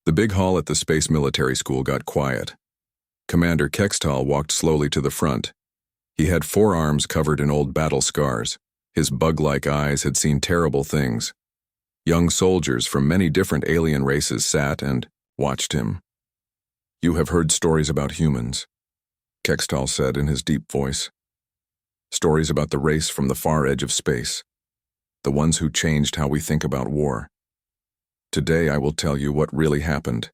The big hall at the Space Military School got quiet. Commander Kextal walked slowly to the front. He had 4 arms covered in old battle scars. His bug-like eyes had seen terrible things. Young soldiers from many different alien races sat and watched him. "You have heard stories about humans," Kextal said in his deep voice. "Stories about the race from the far edge of space, the ones who changed how we think about war. Today I will tell you what really happened."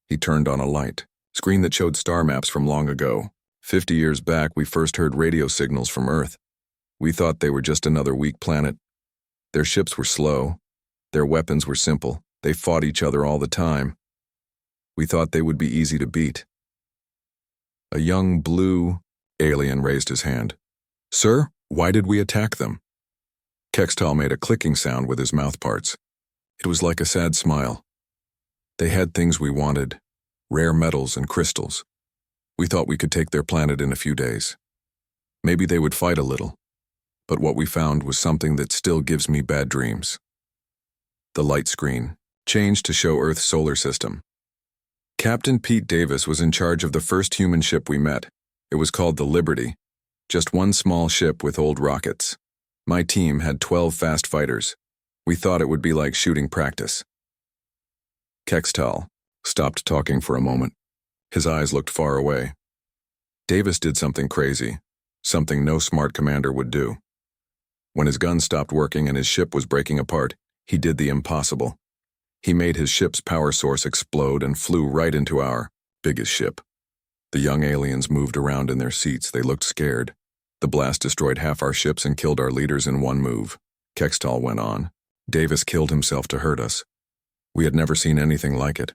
He turned on a light, screen that showed star maps from long ago. 50 years back, we first heard radio signals from Earth. We thought they were just another weak planet. Their ships were slow. Their weapons were simple. They fought each other all the time. We thought they would be easy to beat. A young blue alien raised his hand. "Sir, why did we attack them?" Kextal made a clicking sound with his mouthparts. It was like a sad smile. "They had things we wanted, rare metals and crystals. We thought we could take their planet in a few days. Maybe they would fight a little, but what we found was something that still gives me bad dreams." The light screen changed to show Earth's solar system. Captain Pete Davis was in charge of the first human ship we met. It was called the Liberty, just one small ship with old rockets. My team had 12 fast fighters. We thought it would be like shooting practice. Kextal stopped talking for a moment. His eyes looked far away. Davis did something crazy, something no smart commander would do. When his gun stopped working and his ship was breaking apart, he did the impossible. He made his ship's power source explode and flew right into our biggest ship. The young aliens moved around in their seats. They looked scared. The blast destroyed half our ships and killed our leaders in one move. Kextal went on. Davis killed himself to hurt us. We had never seen anything like it.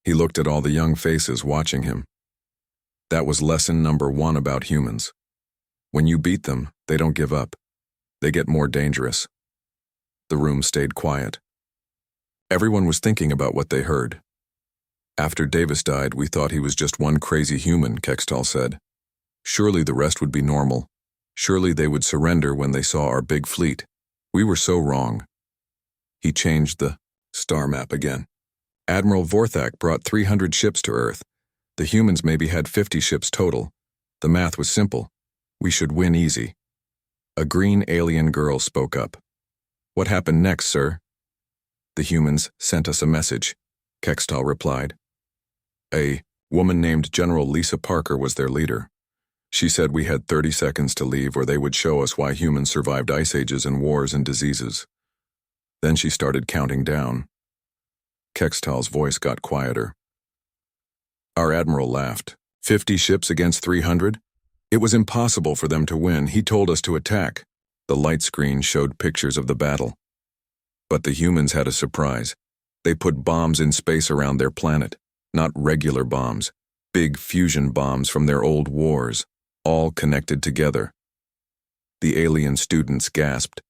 He looked at all the young faces watching him. That was lesson number 1 about humans. When you beat them, they don't give up. They get more dangerous. The room stayed quiet. Everyone was thinking about what they heard. "After Davis died, we thought he was just one crazy human," Kextal said. "Surely the rest would be normal. Surely they would surrender when they saw our big fleet. We were so wrong." He changed the star map again. "Admiral Vorthak brought 300 ships to Earth. The humans maybe had 50 ships total. The math was simple. We should win easy." A green alien girl spoke up. "What happened next, sir?" "The humans sent us a message," Kextal replied. A woman named General Lisa Parker was their leader. She said we had 30 seconds to leave or they would show us why humans survived ice ages and wars and diseases. Then she started counting down. Kextal's voice got quieter. Our admiral laughed. 50 ships against 300? It was impossible for them to win. He told us to attack. The light screen showed pictures of the battle. But the humans had a surprise. They put bombs in space around their planet. Not regular bombs. Big fusion bombs from their old wars, all connected together. The alien students gasped.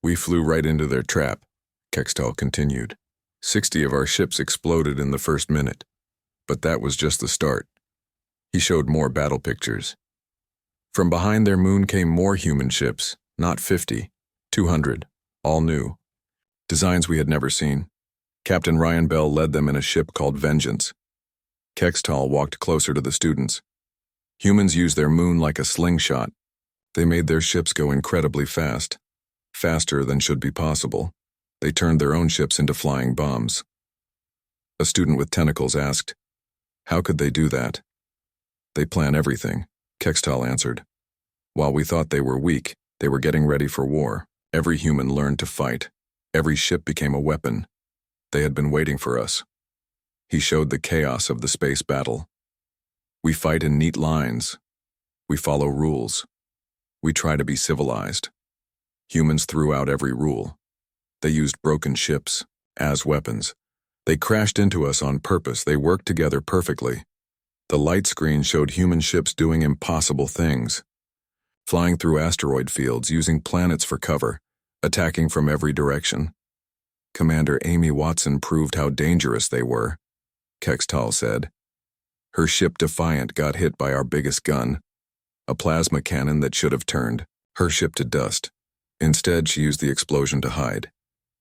"We flew right into their trap," Kextal continued. 60 of our ships exploded in the first minute. But that was just the start. He showed more battle pictures. From behind their moon came more human ships, not 50, 200, all new. Designs we had never seen. Captain Ryan Bell led them in a ship called Vengeance. Kextal walked closer to the students. Humans used their moon like a slingshot. They made their ships go incredibly fast, faster than should be possible. They turned their own ships into flying bombs. A student with tentacles asked, "How could they do that?" "They plan everything," Kextal answered. "While we thought they were weak, they were getting ready for war. Every human learned to fight. Every ship became a weapon. They had been waiting for us." He showed the chaos of the space battle. "We fight in neat lines. We follow rules. We try to be civilized." Humans threw out every rule. They used broken ships as weapons. They crashed into us on purpose. They worked together perfectly. The light screen showed human ships doing impossible things. Flying through asteroid fields, using planets for cover, attacking from every direction. Commander Amy Watson proved how dangerous they were, Kextal said. Her ship Defiant got hit by our biggest gun, a plasma cannon that should have turned her ship to dust. Instead, she used the explosion to hide.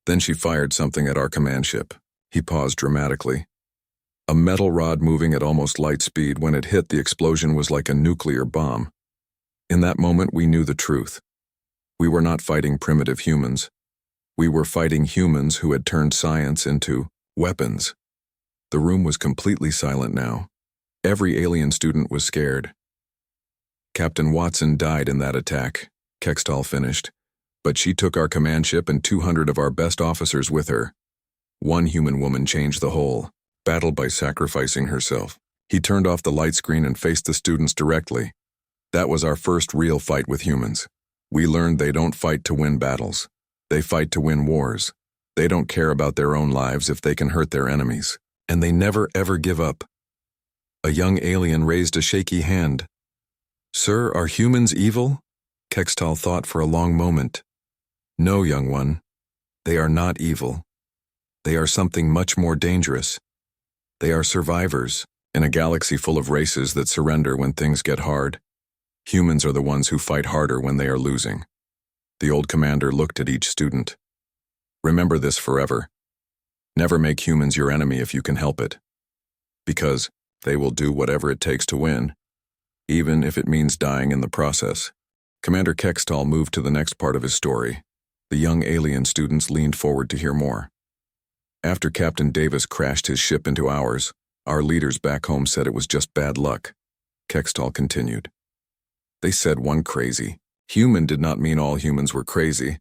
Then she fired something at our command ship. He paused dramatically. A metal rod moving at almost light speed. When it hit, the explosion was like a nuclear bomb. In that moment, we knew the truth. We were not fighting primitive humans. We were fighting humans who had turned science into weapons. The room was completely silent now. Every alien student was scared. Captain Watson died in that attack, Kextall finished, but she took our command ship and 200 of our best officers with her. One human woman changed the whole battle by sacrificing herself. He turned off the light screen and faced the students directly. That was our first real fight with humans. We learned they don't fight to win battles. They fight to win wars. They don't care about their own lives if they can hurt their enemies. And they never ever give up. A young alien raised a shaky hand. "Sir, are humans evil?" Kextall thought for a long moment. "No, young one. They are not evil. They are something much more dangerous. They are survivors in a galaxy full of races that surrender when things get hard. Humans are the ones who fight harder when they are losing." The old commander looked at each student. "Remember this forever. Never make humans your enemy if you can help it. Because they will do whatever it takes to win, even if it means dying in the process." Commander Kextall moved to the next part of his story. The young alien students leaned forward to hear more. "After Captain Davis crashed his ship into ours, our leaders back home said it was just bad luck," Kextall continued. "They said one crazy human did not mean all humans were crazy.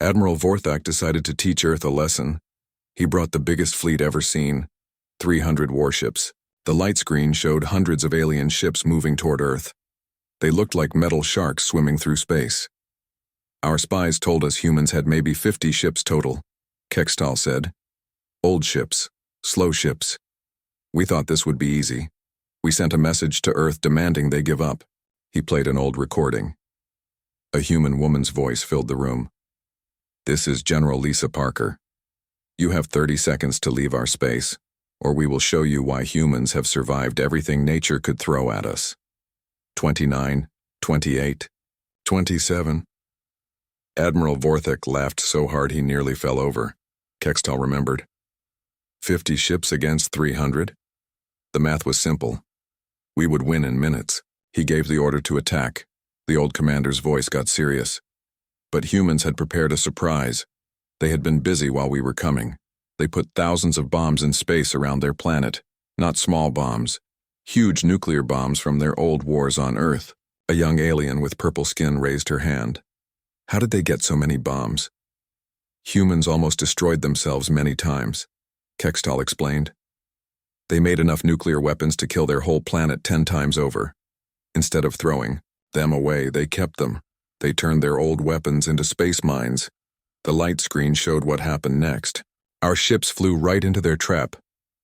Admiral Vorthak decided to teach Earth a lesson. He brought the biggest fleet ever seen, 300 warships. The light screen showed hundreds of alien ships moving toward Earth. They looked like metal sharks swimming through space. Our spies told us humans had maybe 50 ships total," Kextall said. "Old ships, slow ships. We thought this would be easy. We sent a message to Earth demanding they give up." He played an old recording. A human woman's voice filled the room. "This is General Lisa Parker. You have 30 seconds to leave our space, or we will show you why humans have survived everything nature could throw at us." 29, 28, 27. Admiral Vorthak laughed so hard he nearly fell over. Kextall remembered. 50 ships against 300? The math was simple. We would win in minutes. He gave the order to attack. The old commander's voice got serious. But humans had prepared a surprise. They had been busy while we were coming. They put thousands of bombs in space around their planet. Not small bombs. Huge nuclear bombs from their old wars on Earth. A young alien with purple skin raised her hand. "How did they get so many bombs?" "Humans almost destroyed themselves many times," Kextall explained. "They made enough nuclear weapons to kill their whole planet 10 times over. Instead of throwing them away, they kept them. They turned their old weapons into space mines. The light screen showed what happened next. Our ships flew right into their trap.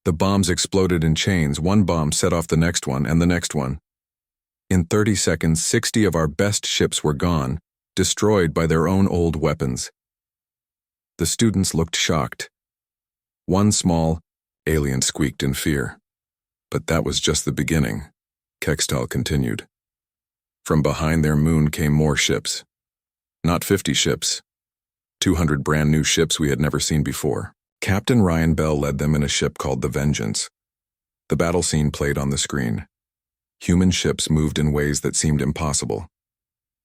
The bombs exploded in chains. One bomb set off the next one and the next one. In 30 seconds, 60 of our best ships were gone, destroyed by their own old weapons." The students looked shocked. One small alien squeaked in fear. "But that was just the beginning," Kextall continued. "From behind their moon came more ships. Not 50 ships. 200 brand new ships we had never seen before. Captain Ryan Bell led them in a ship called the Vengeance. The battle scene played on the screen. Human ships moved in ways that seemed impossible.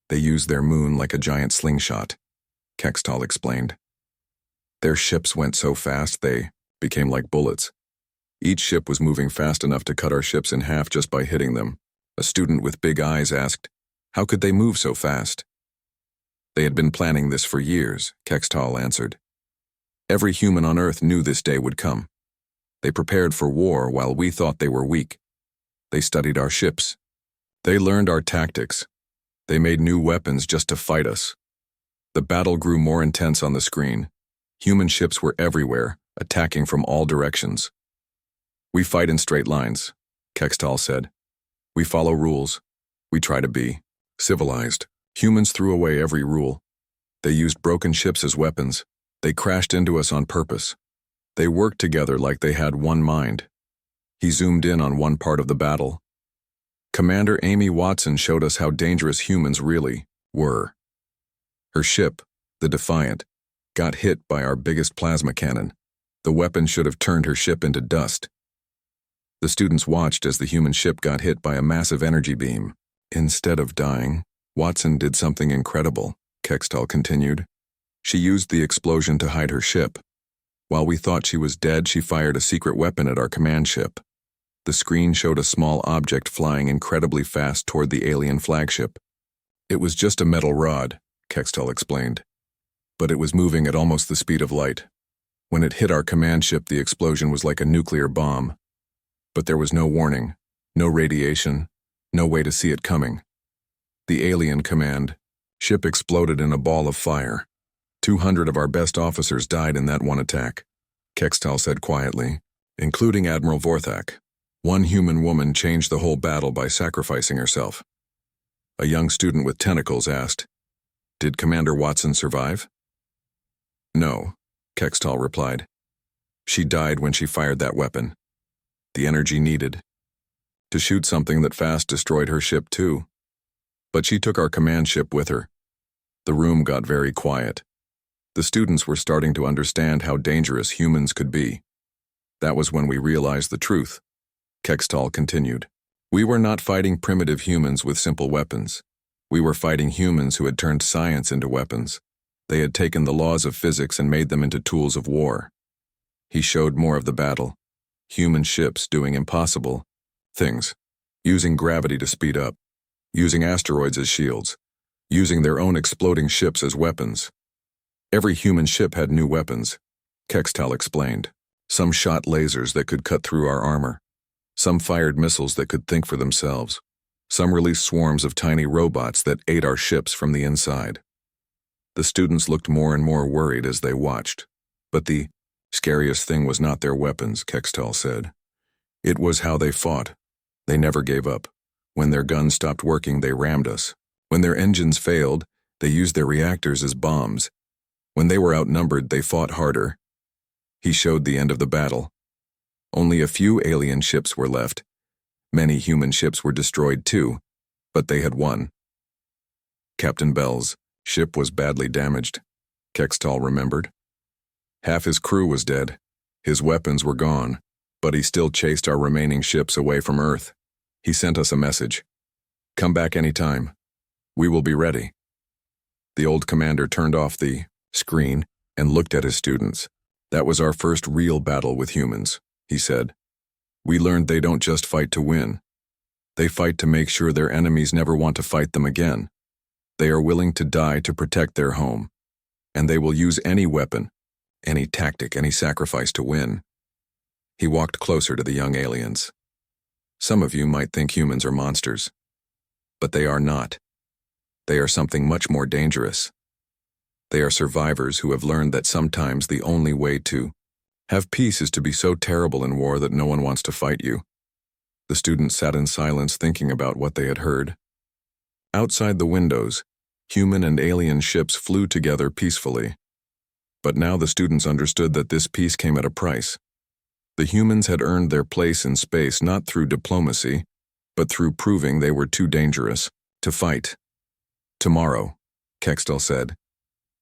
They used their moon like a giant slingshot," Kextall explained. "Their ships went so fast they became like bullets. Each ship was moving fast enough to cut our ships in half just by hitting them." A student with big eyes asked, "How could they move so fast?" "They had been planning this for years," Kextall answered. "Every human on Earth knew this day would come. They prepared for war while we thought they were weak. They studied our ships. They learned our tactics. They made new weapons just to fight us." The battle grew more intense on the screen. Human ships were everywhere, attacking from all directions. "We fight in straight lines," Kextall said. "We follow rules. We try to be civilized." Humans threw away every rule. They used broken ships as weapons. They crashed into us on purpose. They worked together like they had one mind. He zoomed in on one part of the battle. Commander Amy Watson showed us how dangerous humans really were. Her ship, the Defiant, got hit by our biggest plasma cannon. The weapon should have turned her ship into dust. The students watched as the human ship got hit by a massive energy beam. Instead of dying, Watson did something incredible, Kextall continued. She used the explosion to hide her ship. While we thought she was dead, she fired a secret weapon at our command ship. The screen showed a small object flying incredibly fast toward the alien flagship. It was just a metal rod, Kextall explained. But it was moving at almost the speed of light. When it hit our command ship, the explosion was like a nuclear bomb. But there was no warning, no radiation, no way to see it coming. The alien command ship exploded in a ball of fire. 200 of our best officers died in that one attack, Kextall said quietly, including Admiral Vorthak. One human woman changed the whole battle by sacrificing herself. A young student with tentacles asked, "Did Commander Watson survive?" "No," Kextall replied. "She died when she fired that weapon. The energy needed to shoot something that fast destroyed her ship too. But she took our command ship with her." The room got very quiet. The students were starting to understand how dangerous humans could be. That was when we realized the truth. Kextall continued. We were not fighting primitive humans with simple weapons. We were fighting humans who had turned science into weapons. They had taken the laws of physics and made them into tools of war. He showed more of the battle. Human ships doing impossible things, using gravity to speed up, using asteroids as shields, using their own exploding ships as weapons. Every human ship had new weapons, Kextall explained. Some shot lasers that could cut through our armor. Some fired missiles that could think for themselves. Some released swarms of tiny robots that ate our ships from the inside. The students looked more and more worried as they watched. But the scariest thing was not their weapons, Kextall said. It was how they fought. They never gave up. When their guns stopped working, they rammed us. When their engines failed, they used their reactors as bombs. When they were outnumbered, they fought harder. He showed the end of the battle. Only a few alien ships were left. Many human ships were destroyed too, but they had won. Captain Bell's ship was badly damaged, Kextall remembered. Half his crew was dead. His weapons were gone, but he still chased our remaining ships away from Earth. He sent us a message. "Come back anytime. We will be ready." The old commander turned off the screen and looked at his students. "That was our first real battle with humans," he said. "We learned they don't just fight to win. They fight to make sure their enemies never want to fight them again. They are willing to die to protect their home. And they will use any weapon, any tactic, any sacrifice to win." He walked closer to the young aliens. "Some of you might think humans are monsters. But they are not. They are something much more dangerous. They are survivors who have learned that sometimes the only way to have peace is to be so terrible in war that no one wants to fight you." The students sat in silence thinking about what they had heard. Outside the windows, human and alien ships flew together peacefully. But now the students understood that this peace came at a price. The humans had earned their place in space not through diplomacy, but through proving they were too dangerous to fight. "Tomorrow," Kextall said,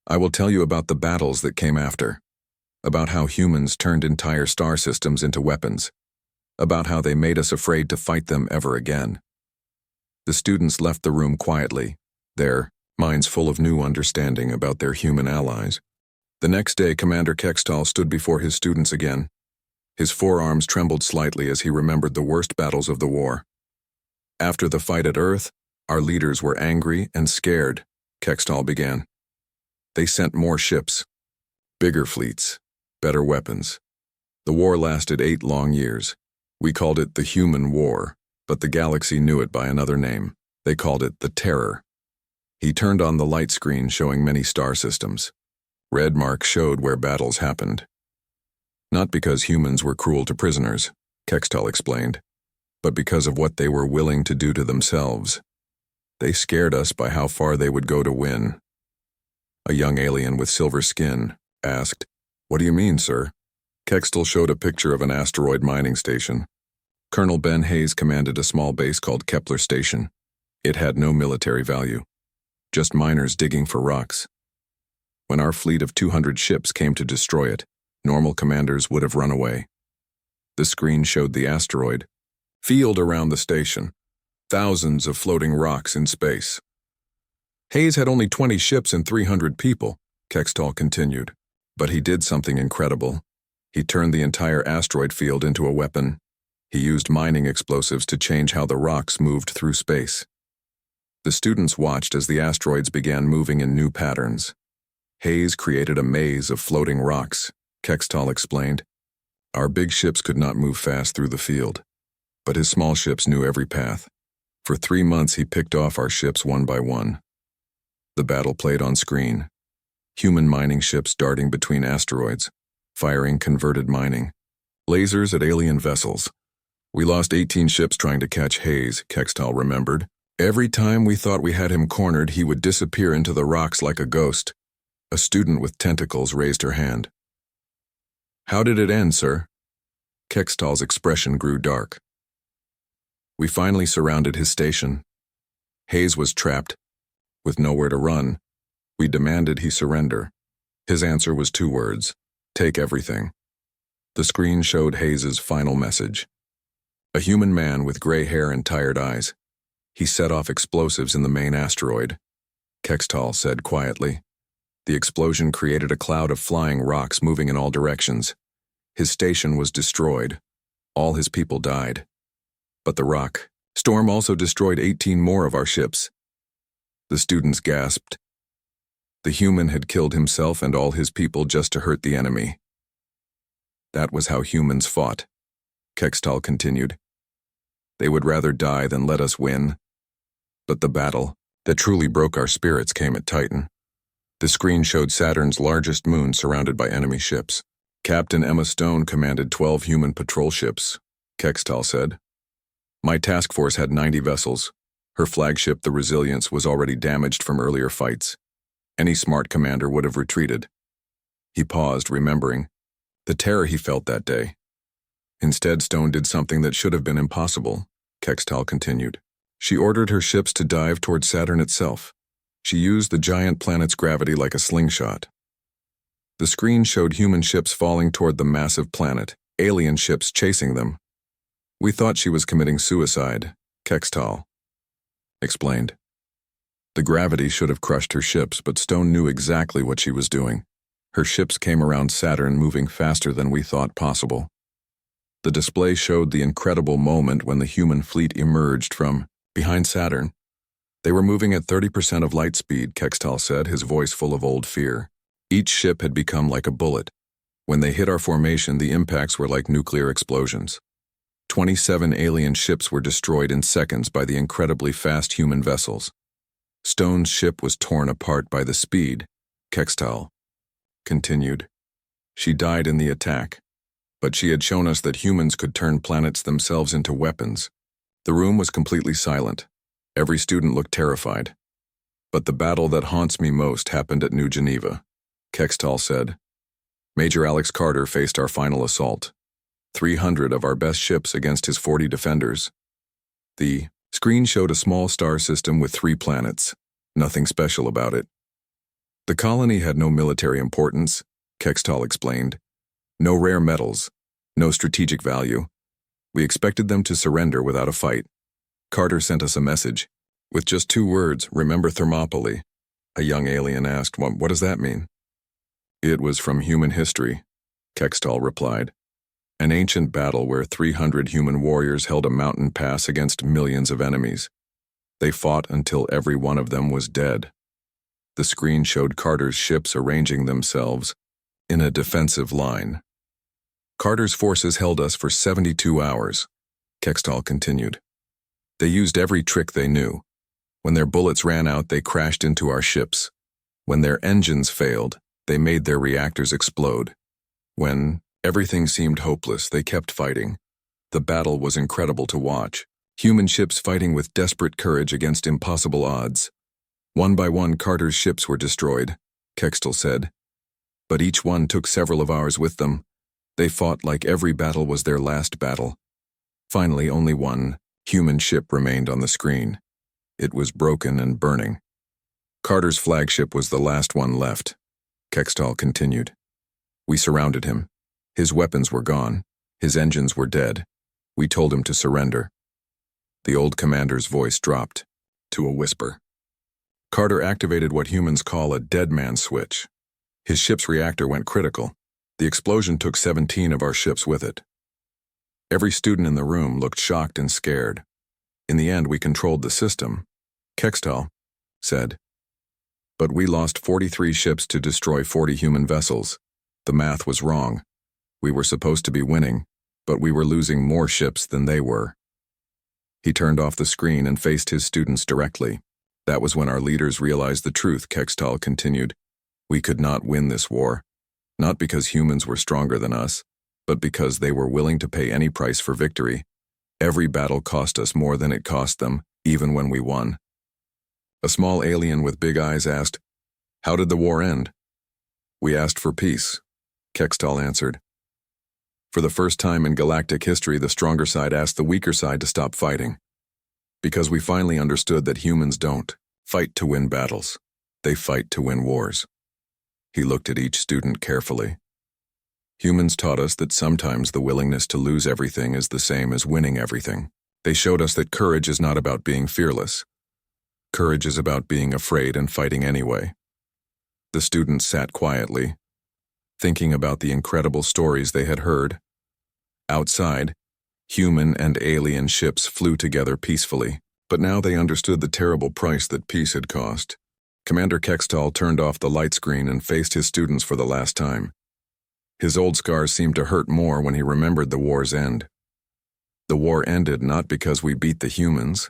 "I will tell you about the battles that came after, about how humans turned entire star systems into weapons, about how they made us afraid to fight them ever again." The students left the room quietly, their minds full of new understanding about their human allies. The next day, Commander Kextall stood before his students again. His forearms trembled slightly as he remembered the worst battles of the war. "After the fight at Earth, our leaders were angry and scared," Kextall began. "They sent more ships, bigger fleets, better weapons. The war lasted 8 long years. We called it the Human War, but the galaxy knew it by another name. They called it the Terror." He turned on the light screen showing many star systems. Red marks showed where battles happened. "Not because humans were cruel to prisoners," Kextall explained, "but because of what they were willing to do to themselves. They scared us by how far they would go to win." A young alien with silver skin asked, "What do you mean, sir?" Kextall showed a picture of an asteroid mining station. Colonel Ben Hayes commanded a small base called Kepler Station. It had no military value, just miners digging for rocks. When our fleet of 200 ships came to destroy it, Normal commanders would have run away. The screen showed the asteroid field around the station, thousands of floating rocks in space. Hayes had only 20 ships and 300 people, Kextall continued. But he did something incredible. He turned the entire asteroid field into a weapon. He used mining explosives to change how the rocks moved through space. The students watched as the asteroids began moving in new patterns. Hayes created a maze of floating rocks, Kextall explained. Our big ships could not move fast through the field, but his small ships knew every path. For 3 months he picked off our ships one by one. The battle played on screen. Human mining ships darting between asteroids, firing converted mining. Lasers at alien vessels. We lost 18 ships trying to catch Hayes, Kextall remembered. Every time we thought we had him cornered, he would disappear into the rocks like a ghost. A student with tentacles raised her hand. How did it end, sir? Kextall's expression grew dark. We finally surrounded his station. Hayes was trapped, with nowhere to run. We demanded he surrender. His answer was 2 words: take everything. The screen showed Hayes's final message. A human man with gray hair and tired eyes. He set off explosives in the main asteroid, Kextall said quietly. The explosion created a cloud of flying rocks moving in all directions. His station was destroyed. All his people died. But the rock storm also destroyed 18 more of our ships. The students gasped. The human had killed himself and all his people just to hurt the enemy. That was how humans fought, Kextall continued. They would rather die than let us win. But the battle that truly broke our spirits came at Titan. The screen showed Saturn's largest moon surrounded by enemy ships. Captain Emma Stone commanded 12 human patrol ships, Kextall said. My task force had 90 vessels. Her flagship, the Resilience, was already damaged from earlier fights. Any smart commander would have retreated. He paused, remembering the terror he felt that day. Instead, Stone did something that should have been impossible, Kextall continued. She ordered her ships to dive toward Saturn itself. She used the giant planet's gravity like a slingshot. The screen showed human ships falling toward the massive planet, alien ships chasing them. We thought she was committing suicide, Kextall explained. The gravity should have crushed her ships, but Stone knew exactly what she was doing. Her ships came around Saturn moving faster than we thought possible. The display showed the incredible moment when the human fleet emerged from behind Saturn. They were moving at 30% of light speed, Kextall said, his voice full of old fear. Each ship had become like a bullet. When they hit our formation, the impacts were like nuclear explosions. 27 alien ships were destroyed in seconds by the incredibly fast human vessels. Stone's ship was torn apart by the speed, Kextall continued. She died in the attack, but she had shown us that humans could turn planets themselves into weapons. The room was completely silent. Every student looked terrified. But the battle that haunts me most happened at New Geneva, Kextall said. Major Alex Carter faced our final assault. 300 of our best ships against his 40 defenders. The screen showed a small star system with 3 planets. Nothing special about it. The colony had no military importance, Kextall explained. No rare metals, no strategic value. We expected them to surrender without a fight. Carter sent us a message. With just 2 words, remember Thermopylae. A young alien asked, what does that mean? It was from human history, Kextall replied. An ancient battle where 300 human warriors held a mountain pass against millions of enemies. They fought until every one of them was dead. The screen showed Carter's ships arranging themselves in a defensive line. Carter's forces held us for 72 hours, Kextall continued. They used every trick they knew. When their bullets ran out, they crashed into our ships. When their engines failed, they made their reactors explode. When everything seemed hopeless, they kept fighting. The battle was incredible to watch. Human ships fighting with desperate courage against impossible odds. One by one, Carter's ships were destroyed, Kextall said. But each one took several of ours with them. They fought like every battle was their last battle. Finally, only one human ship remained on the screen. It was broken and burning. Carter's flagship was the last one left, Kextall continued. We surrounded him. His weapons were gone. His engines were dead. We told him to surrender. The old commander's voice dropped to a whisper. Carter activated what humans call a dead man switch. His ship's reactor went critical. The explosion took 17 of our ships with it. Every student in the room looked shocked and scared. In the end, we controlled the system, Kextal said. But we lost 43 ships to destroy 40 human vessels. The math was wrong. We were supposed to be winning, but we were losing more ships than they were. He turned off the screen and faced his students directly. That was when our leaders realized the truth, Kextal continued. We could not win this war. Not because humans were stronger than us, but because they were willing to pay any price for victory. Every battle cost us more than it cost them, even when we won. A small alien with big eyes asked, "How did the war end?" "We asked for peace," Kextal answered. For the first time in galactic history, the stronger side asked the weaker side to stop fighting. Because we finally understood that humans don't fight to win battles. They fight to win wars. He looked at each student carefully. Humans taught us that sometimes the willingness to lose everything is the same as winning everything. They showed us that courage is not about being fearless. Courage is about being afraid and fighting anyway. The students sat quietly, thinking about the incredible stories they had heard. Outside, human and alien ships flew together peacefully, but now they understood the terrible price that peace had cost. Commander Kextal turned off the light screen and faced his students for the last time. His old scars seemed to hurt more when he remembered the war's end. The war ended not because we beat the humans,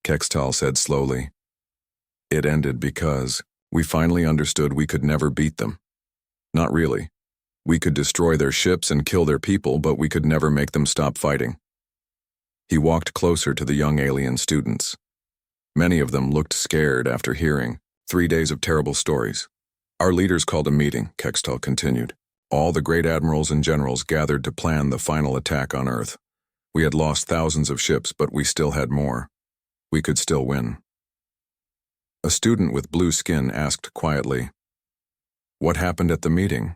Kextal said slowly. It ended because we finally understood we could never beat them. Not really. We could destroy their ships and kill their people, but we could never make them stop fighting. He walked closer to the young alien students. Many of them looked scared after hearing 3 days of terrible stories. Our leaders called a meeting, Kextal continued. All the great admirals and generals gathered to plan the final attack on Earth. We had lost thousands of ships, but we still had more. We could still win. A student with blue skin asked quietly, "What happened at the meeting?"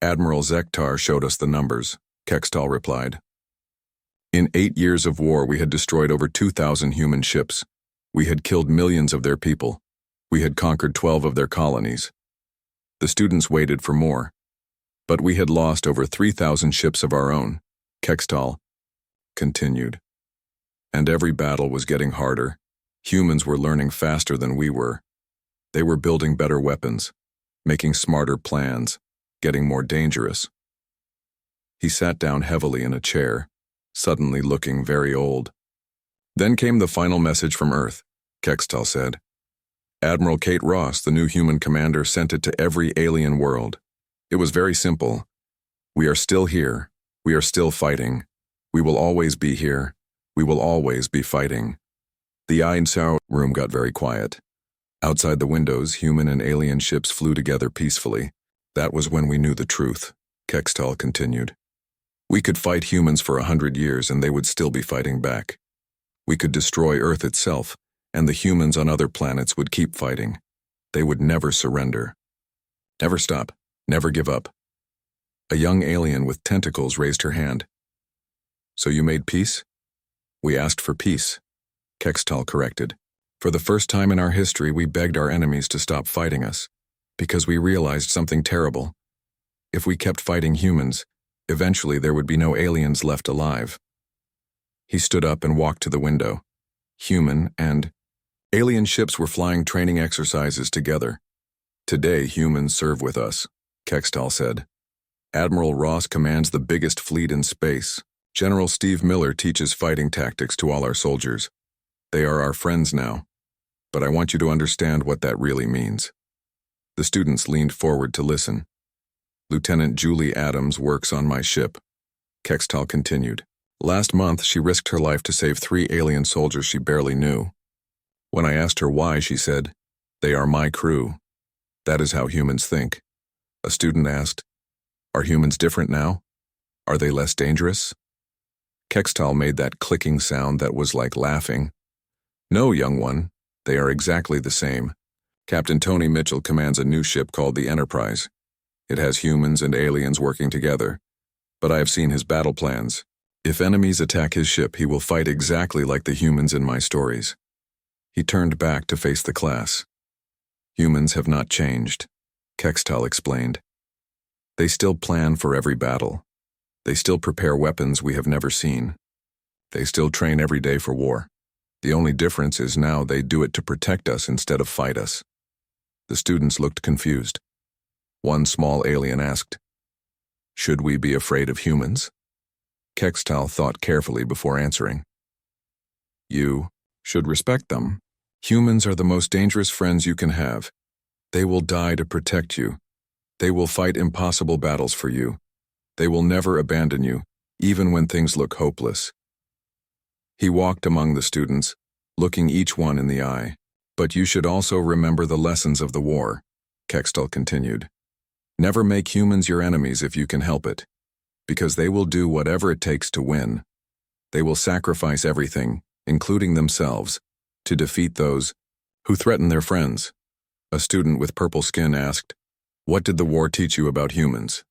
"Admiral Zektar showed us the numbers," Kextal replied. In 8 years of war, we had destroyed over 2,000 human ships. We had killed millions of their people. We had conquered 12 of their colonies. The students waited for more. But we had lost over 3,000 ships of our own, Kextal continued. And every battle was getting harder. Humans were learning faster than we were. They were building better weapons, making smarter plans, getting more dangerous. He sat down heavily in a chair, suddenly looking very old. Then came the final message from Earth, Kextal said. Admiral Kate Ross, the new human commander, sent it to every alien world. It was very simple. We are still here. We are still fighting. We will always be here. We will always be fighting. The Einsau room got very quiet. Outside the windows, human and alien ships flew together peacefully. That was when we knew the truth, Kextal continued. We could fight humans for 100 years and they would still be fighting back. We could destroy Earth itself, and the humans on other planets would keep fighting. They would never surrender. Never stop, never give up. A young alien with tentacles raised her hand. So you made peace? We asked for peace, Kextal corrected. For the first time in our history, we begged our enemies to stop fighting us, because we realized something terrible. If we kept fighting humans, eventually there would be no aliens left alive. He stood up and walked to the window. Human and alien ships were flying training exercises together. Today, humans serve with us, Kextal said. Admiral Ross commands the biggest fleet in space. General Steve Miller teaches fighting tactics to all our soldiers. They are our friends now. But I want you to understand what that really means. The students leaned forward to listen. Lieutenant Julie Adams works on my ship, Kextal continued. Last month, she risked her life to save 3 alien soldiers she barely knew. When I asked her why, she said, "They are my crew." That is how humans think. A student asked, "Are humans different now? Are they less dangerous?" Kextal made that clicking sound that was like laughing. "No, young one, they are exactly the same. Captain Tony Mitchell commands a new ship called the Enterprise. It has humans and aliens working together. But I have seen his battle plans. If enemies attack his ship, he will fight exactly like the humans in my stories. He turned back to face the class. Humans have not changed, Kextal explained. They still plan for every battle. They still prepare weapons we have never seen. They still train every day for war. The only difference is now they do it to protect us instead of fight us. The students looked confused. One small alien asked, "Should we be afraid of humans?" Kextal thought carefully before answering. "You should respect them. Humans are the most dangerous friends you can have. They will die to protect you. They will fight impossible battles for you. They will never abandon you, even when things look hopeless." He walked among the students, looking each one in the eye. "But you should also remember the lessons of the war," Kextal continued. "Never make humans your enemies if you can help it, because they will do whatever it takes to win. They will sacrifice everything, including themselves, to defeat those who threaten their friends." A student with purple skin asked, "What did the war teach you about humans?"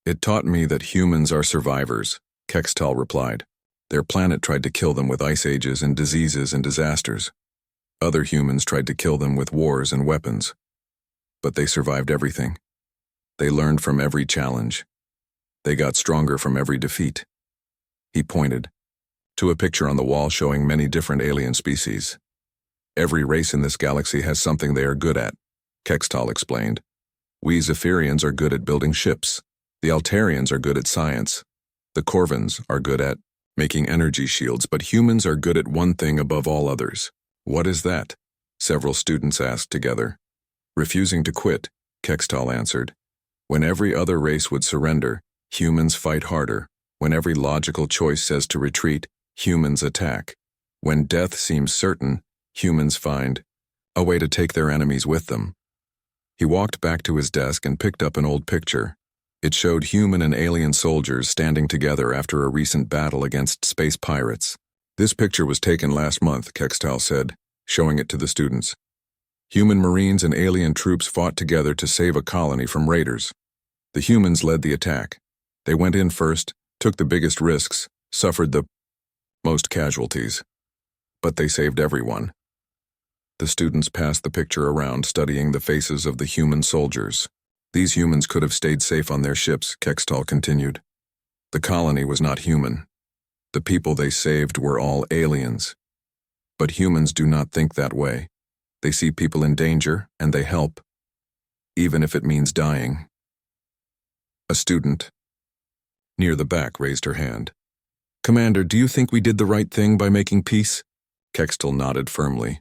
"It taught me that humans are survivors," Kextal replied. "Their planet tried to kill them with ice ages and diseases and disasters. Other humans tried to kill them with wars and weapons. But they survived everything. They learned from every challenge. They got stronger from every defeat." He pointed to a picture on the wall showing many different alien species. "Every race in this galaxy has something they are good at," Kextal explained. "We Zephyrians are good at building ships. The Altarians are good at science. The Corvins are good at making energy shields, but humans are good at one thing above all others." "What is that?" several students asked together. "Refusing to quit," Kextal answered. "When every other race would surrender, humans fight harder. When every logical choice says to retreat, humans attack. When death seems certain, humans find a way to take their enemies with them." He walked back to his desk and picked up an old picture. It showed human and alien soldiers standing together after a recent battle against space pirates. "This picture was taken last month," Kextal said, showing it to the students. "Human Marines and alien troops fought together to save a colony from raiders. The humans led the attack. They went in first, took the biggest risks, suffered the most casualties. But they saved everyone." The students passed the picture around, studying the faces of the human soldiers. "These humans could have stayed safe on their ships," Kextal continued. "The colony was not human. The people they saved were all aliens. But humans do not think that way. They see people in danger, and they help, even if it means dying." A student near the back raised her hand. "Commander, do you think we did the right thing by making peace?" Kextal nodded firmly.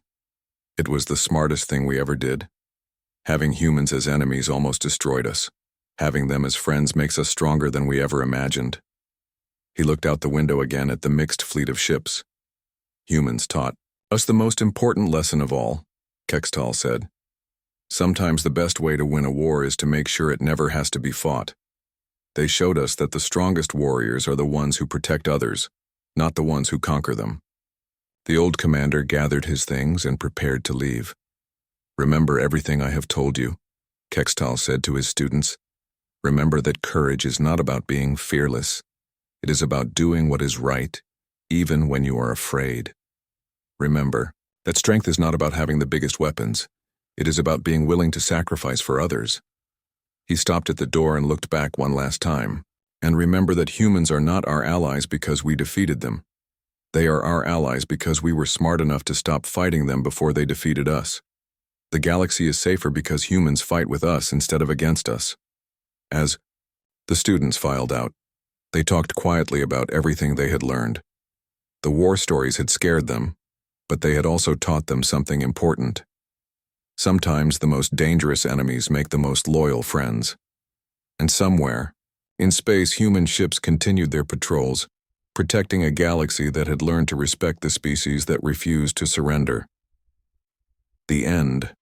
"It was the smartest thing we ever did. Having humans as enemies almost destroyed us. Having them as friends makes us stronger than we ever imagined." He looked out the window again at the mixed fleet of ships. "Humans taught us the most important lesson of all," Kextal said. "Sometimes the best way to win a war is to make sure it never has to be fought. They showed us that the strongest warriors are the ones who protect others, not the ones who conquer them." The old commander gathered his things and prepared to leave. "Remember everything I have told you," Kextal said to his students. "Remember that courage is not about being fearless. It is about doing what is right, even when you are afraid. Remember that strength is not about having the biggest weapons. It is about being willing to sacrifice for others." He stopped at the door and looked back one last time. "And remember that humans are not our allies because we defeated them. They are our allies because we were smart enough to stop fighting them before they defeated us. The galaxy is safer because humans fight with us instead of against us." As the students filed out, they talked quietly about everything they had learned. The war stories had scared them, but they had also taught them something important. Sometimes the most dangerous enemies make the most loyal friends. And somewhere, in space, human ships continued their patrols, protecting a galaxy that had learned to respect the species that refused to surrender. The end.